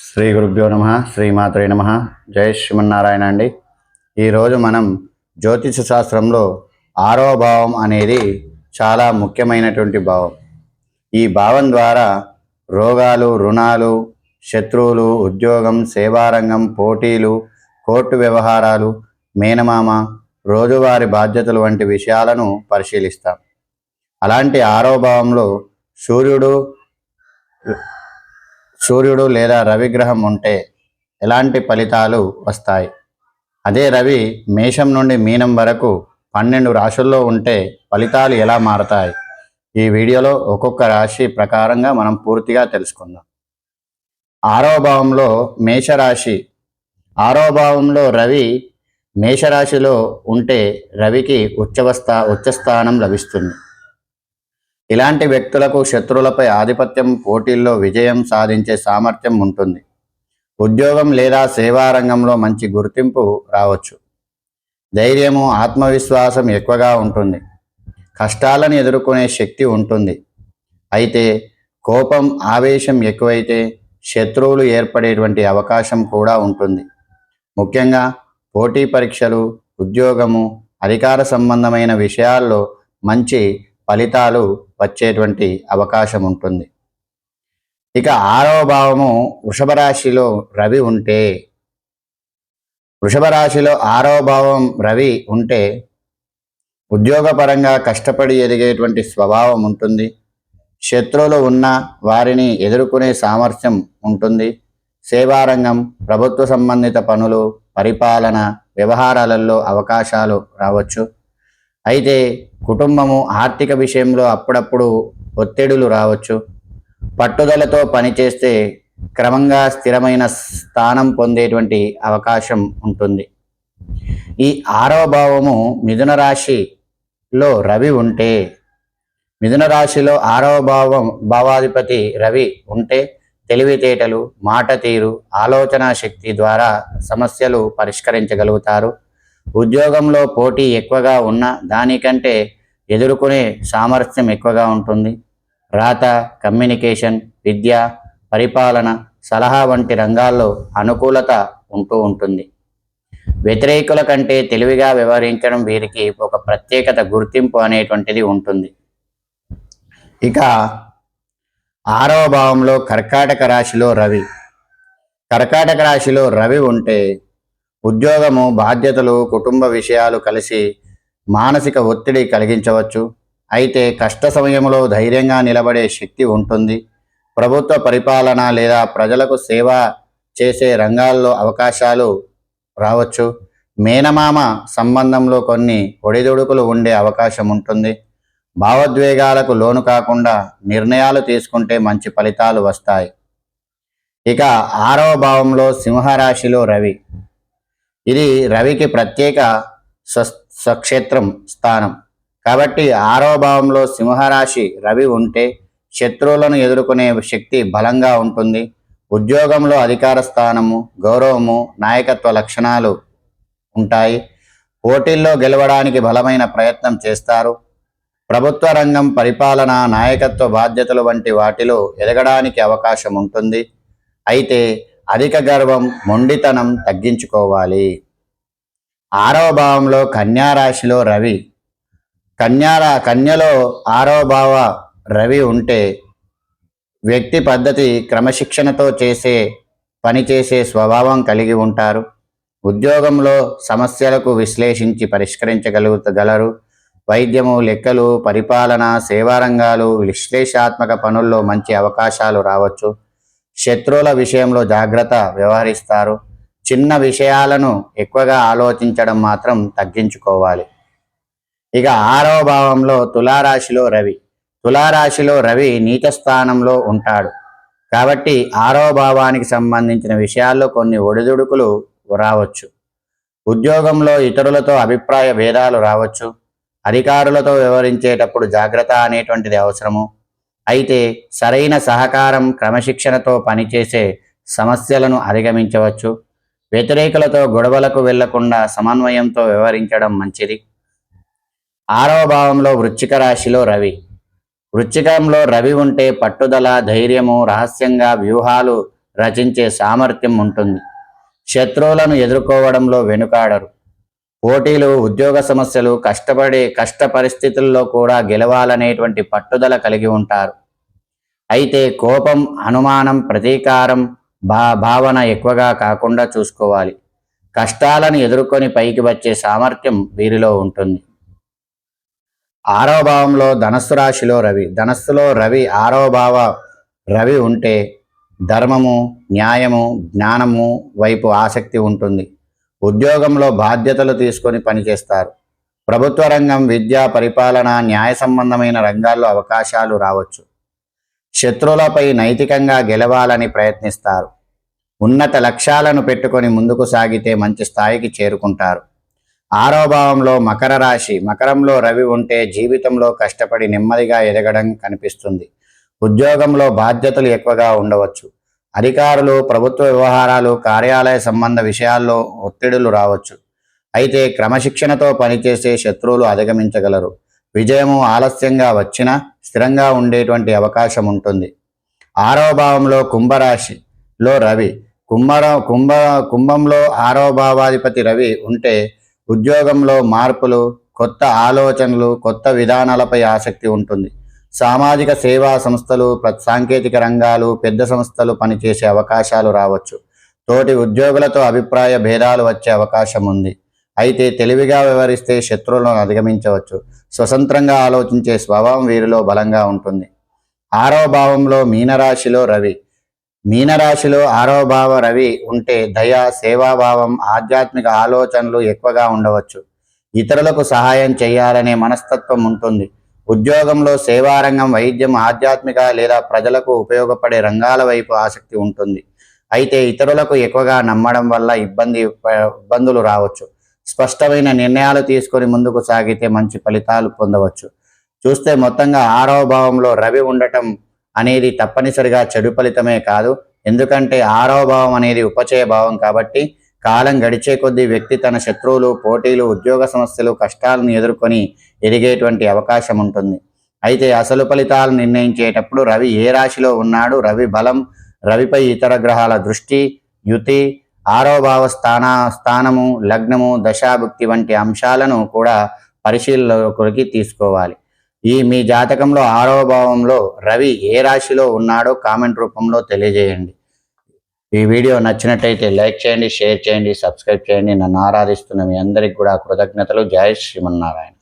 శ్రీ గురుభ్యో నమ. శ్రీమాత్రే నమ. జై శ్రీమన్నారాయణ అండి. ఈరోజు మనం జ్యోతిష శాస్త్రంలో ఆరో భావం అనేది చాలా ముఖ్యమైనటువంటి భావం. ఈ భావం ద్వారా రోగాలు, రుణాలు, శత్రువులు, ఉద్యోగం, సేవారంగం, పోటీలు, కోర్టు వ్యవహారాలు, మేనమామ, రోజువారి బాధ్యతలు వంటి విషయాలను పరిశీలిస్తాం. అలాంటి ఆరో భావంలో సూర్యుడు లేదా రవిగ్రహం ఉంటే ఎలాంటి ఫలితాలు వస్తాయి? అదే రవి మేషం నుండి మీనం వరకు 12 రాశుల్లో ఉంటే ఫలితాలు ఎలా మారతాయి? ఈ వీడియోలో ఒక్కొక్క రాశి ప్రకారంగా మనం పూర్తిగా తెలుసుకుందాం. ఆరో భావంలో మేషరాశి. ఆరో భావంలో రవి మేషరాశిలో ఉంటే రవికి ఉచ్చస్థానం లభిస్తుంది. ఇలాంటి వ్యక్తులకు శత్రువులపై ఆధిపత్యం, పోటీల్లో విజయం సాధించే సామర్థ్యం ఉంటుంది. ఉద్యోగం లేదా సేవారంగంలో మంచి గుర్తింపు రావచ్చు. ధైర్యము, ఆత్మవిశ్వాసం ఎక్కువగా ఉంటుంది. కష్టాలను ఎదుర్కొనే శక్తి ఉంటుంది. అయితే కోపం, ఆవేశం ఎక్కువైతే శత్రువులు ఏర్పడేటువంటి అవకాశం కూడా ఉంటుంది. ముఖ్యంగా పోటీ పరీక్షలు, ఉద్యోగము, అధికార సంబంధమైన విషయాల్లో మంచి ఫలితాలు వచ్చేటువంటి అవకాశం ఉంటుంది. ఇక ఆరవ భావము వృషభ రాశిలో రవి ఉంటే, వృషభ రాశిలో ఆరవ భావం రవి ఉంటే ఉద్యోగపరంగా కష్టపడి ఎదిగేటువంటి స్వభావం ఉంటుంది. శత్రువులు ఉన్న వారిని ఎదుర్కొనే సామర్థ్యం ఉంటుంది. సేవారంగం, ప్రభుత్వ సంబంధిత పనులు, పరిపాలన వ్యవహారాలలో అవకాశాలు రావచ్చు. అయితే కుటుంబము, ఆర్థిక విషయంలో అప్పుడప్పుడు ఒత్తిడులు రావచ్చు. పట్టుదలతో పనిచేస్తే క్రమంగా స్థిరమైన స్థానం పొందేటువంటి అవకాశం ఉంటుంది. ఈ ఆరవ భావము మిథున రాశిలో రవి ఉంటే, మిథున రాశిలో ఆరవ భావాధిపతి రవి ఉంటే తెలివితేటలు, మాట తీరు, ఆలోచన శక్తి ద్వారా సమస్యలు పరిష్కరించగలుగుతారు. ఉద్యోగంలో పోటీ ఎక్కువగా ఉన్న దానికంటే ఎదుర్కొనే సామర్థ్యం ఎక్కువగా ఉంటుంది. రాత, కమ్యూనికేషన్, విద్య, పరిపాలన, సలహా వంటి రంగాల్లో అనుకూలత ఉంటుంది. వ్యతిరేకుల కంటే తెలివిగా వ్యవహరించడం వీరికి ఒక ప్రత్యేకత, గుర్తింపు అనేటువంటిది ఉంటుంది. ఇక ఆరవ భావంలో కర్కాటక రాశిలో రవి. కర్కాటక రాశిలో రవి ఉంటే ఉద్యోగము, బాధ్యతలు, కుటుంబ విషయాలు కలిసి మానసిక ఒత్తిడి కలిగించవచ్చు. అయితే కష్ట సమయంలో ధైర్యంగా నిలబడే శక్తి ఉంటుంది. ప్రభుత్వ పరిపాలన లేదా ప్రజలకు సేవ చేసే రంగాల్లో అవకాశాలు రావచ్చు. మేనమామ సంబంధంలో కొన్ని ఒడిదుడుకులు ఉండే అవకాశం ఉంటుంది. భావోద్వేగాలకు లోను కాకుండా నిర్ణయాలు తీసుకుంటే మంచి ఫలితాలు వస్తాయి. ఇక ఆరవ భావంలో సింహరాశిలో రవి. ఇది రవికి ప్రత్యేక స్వక్షేత్రం స్థానం. కాబట్టి ఆరవ భావంలో సింహరాశి రవి ఉంటే శత్రువులను ఎదుర్కొనే శక్తి బలంగా ఉంటుంది. ఉద్యోగంలో అధికార స్థానము, గౌరవము, నాయకత్వ లక్షణాలు ఉంటాయి. పోటీల్లో గెలవడానికి బలమైన ప్రయత్నం చేస్తారు. ప్రభుత్వ రంగం, పరిపాలన, నాయకత్వ బాధ్యతలు వంటి వాటిలో ఎదగడానికి అవకాశం ఉంటుంది. అయితే అధిక గర్వం, మొండితనం తగ్గించుకోవాలి. ఆరవ భావంలో కన్యారాశిలో రవి. కన్యలో ఆరవ భావ రవి ఉంటే వ్యక్తి పద్ధతి, క్రమశిక్షణతో పనిచేసే స్వభావం కలిగి ఉంటారు. ఉద్యోగంలో సమస్యలకు విశ్లేషించి పరిష్కరించగలరు. వైద్యము, లెక్కలు, పరిపాలన, సేవారంగాలు, విశ్లేషణాత్మక పనుల్లో మంచి అవకాశాలు రావచ్చు. శత్రువుల విషయంలో జాగ్రత్త వ్యవహరిస్తారు. చిన్న విషయాలను ఎక్కువగా ఆలోచించడం మాత్రం తగ్గించుకోవాలి. ఇక ఆరవ భావంలో తులారాశిలో రవి. తులారాశిలో రవి నీచ స్థానంలో ఉంటాడు. కాబట్టి ఆరవ భావానికి సంబంధించిన విషయాల్లో కొన్ని ఒడిదుడుకులు రావచ్చు. ఉద్యోగంలో ఇతరులతో అభిప్రాయ భేదాలు రావచ్చు. అధికారులతో వ్యవహరించేటప్పుడు జాగ్రత్త అనేటువంటిది అవసరము. అయితే సరైన సహకారం, క్రమశిక్షణతో పనిచేసే సమస్యలను అధిగమించవచ్చు. వ్యతిరేకులతో గొడవలకు వెళ్లకుండా సమన్వయంతో వ్యవహరించడం మంచిది. ఆరవ భావంలో వృశ్చిక రాశిలో రవి. వృశ్చికంలో రవి ఉంటే పట్టుదల, ధైర్యము, రహస్యంగా వ్యూహాలు రచించే సామర్థ్యం ఉంటుంది. శత్రువులను ఎదుర్కోవడంలో వెనుకాడరు. పోటీలు, ఉద్యోగ సమస్యలు, కష్ట పరిస్థితుల్లో కూడా గెలవాలనేటువంటి పట్టుదల కలిగి ఉంటారు. అయితే కోపం, అనుమానం, ప్రతీకారం భావన ఎక్కువగా కాకుండా చూసుకోవాలి. కష్టాలను ఎదుర్కొని పైకి వచ్చే సామర్థ్యం వీరిలో ఉంటుంది. 6వ భావంలో ధనస్సు రాశిలో రవి. ధనస్సులో రవి 6వ భావ రవి ఉంటే ధర్మము, న్యాయము, జ్ఞానము వైపు ఆసక్తి ఉంటుంది. ఉద్యోగంలో బాధ్యతలు తీసుకొని పనిచేస్తారు. ప్రభుత్వ రంగం, విద్య, పరిపాలన, న్యాయ సంబంధమైన రంగాల్లో అవకాశాలు రావచ్చు. శత్రువులపై నైతికంగా గెలవాలని ప్రయత్నిస్తారు. ఉన్నత లక్ష్యాలను పెట్టుకొని ముందుకు సాగితే మంచి స్థాయికి చేరుకుంటారు. 6వ భావంలో మకర రాశి. మకరంలో రవి ఉంటే జీవితంలో కష్టపడి నెమ్మదిగా ఎదగడం కనిపిస్తుంది. ఉద్యోగంలో బాధ్యతలు ఎక్కువగా ఉండవచ్చు. అధికారులు, ప్రభుత్వ వ్యవహారాలు, కార్యాలయ సంబంధ విషయాల్లో ఒత్తిడులు రావచ్చు. అయితే క్రమశిక్షణతో పనిచేసే శత్రువులు అధిగమించగలరు. విజయము ఆలస్యంగా వచ్చినా స్థిరంగా ఉండేటువంటి అవకాశం ఉంటుంది. 6వ భావంలో కుంభరాశిలో రవి. కుంభంలో 6వ భావాధిపతి రవి ఉంటే ఉద్యోగంలో మార్పులు, కొత్త ఆలోచనలు, కొత్త విధానాలపై ఆసక్తి ఉంటుంది. సామాజిక సేవా సంస్థలు, సాంకేతిక రంగాలు, పెద్ద సంస్థలు పనిచేసే అవకాశాలు రావచ్చు. తోటి ఉద్యోగులతో అభిప్రాయ భేదాలు వచ్చే అవకాశం ఉంది. అయితే తెలివిగా వ్యవహరిస్తే శత్రువులను అధిగమించవచ్చు. స్వతంత్రంగా ఆలోచించే స్వభావం వీరిలో బలంగా ఉంటుంది. 6వ భావంలో మీనరాశిలో రవి. మీనరాశిలో 6వ భావ రవి ఉంటే దయ, సేవాభావం, ఆధ్యాత్మిక ఆలోచనలు ఎక్కువగా ఉండవచ్చు. ఇతరులకు సహాయం చేయాలనే మనస్తత్వం ఉంటుంది. ఉద్యోగంలో సేవారంగం, వైద్యం, ఆధ్యాత్మిక లేదా ప్రజలకు ఉపయోగపడే రంగాల వైపు ఆసక్తి ఉంటుంది. అయితే ఇతరులకు ఎక్కువగా నమ్మడం వల్ల ఇబ్బందులు రావచ్చు. స్పష్టమైన నిర్ణయాలు తీసుకొని ముందుకు సాగితే మంచి ఫలితాలు పొందవచ్చు. చూస్తే మొత్తంగా 6వ భావంలో రవి ఉండటం అనేది తప్పనిసరిగా చెడు ఫలితమే కాదు. ఎందుకంటే 6వ భావం అనేది ఉపచయ భావం కాబట్టి కాలం గడిచే కొద్దీ వ్యక్తి తన శత్రువులు, పోటీలు, ఉద్యోగ సమస్యలు, కష్టాలను ఎదుర్కొని ఎదిగేటువంటి అవకాశం ఉంటుంది. అయితే అసలు ఫలితాలు నిర్ణయించేటప్పుడు రవి ఏ రాశిలో ఉన్నాడు, రవి బలం, రవిపై ఇతర గ్రహాల దృష్టి, యుతి, 6వ భావ స్థానము, లగ్నము, దశాభుక్తి వంటి అంశాలను కూడా పరిశీలనలోకి తీసుకోవాలి. మీ జాతకంలో 6వ భావంలో రవి ఏ రాశిలో ఉన్నాడో కామెంట్ రూపంలో తెలియజేయండి. ఈ వీడియో నచ్చినట్టయితే లైక్ చేయండి, షేర్ చేయండి, సబ్స్క్రైబ్ చేయండి. నన్ను ఆరాధిస్తున్న మీ అందరికి కూడా కృతజ్ఞతలు. జై శ్రీమన్నారాయణ.